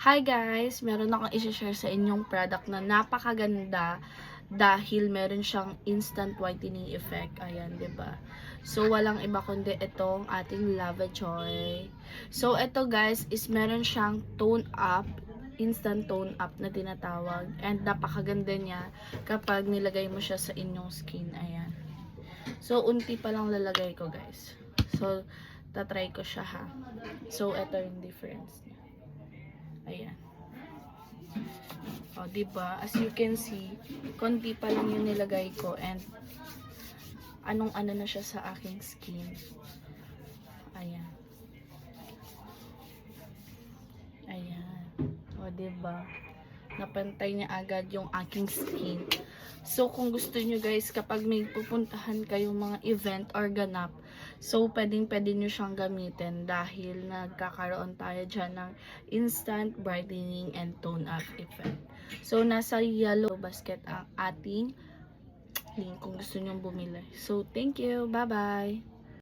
Hi guys! Meron akong i-share sa inyong product na napakaganda dahil meron siyang instant whitening effect. Ayan, 'di ba? So walang iba kundi itong ating Lava Joy. So ito guys is meron siyang tone up, instant tone up na tinatawag, and napakaganda niya kapag nilagay mo siya sa inyong skin. Ayan. So unti pa lang lalagay ko guys. So tatry ko siya ha. So ito yung difference niya. Ayan. O, diba? As you can see, konti pa lang yung nilagay ko and anong-ano na siya sa aking skin. Ayan. Ayan. O, diba? Napantay niya agad yung aking skin. So, kung gusto nyo guys, kapag may pupuntahan kayong mga event or ganap, so, pwedeng-pwede nyo siyang gamitin dahil nagkakaroon tayo dyan ng instant brightening and tone up effect. So, nasa yellow basket ang ating link kung gusto nyo bumili. So, thank you. Bye-bye!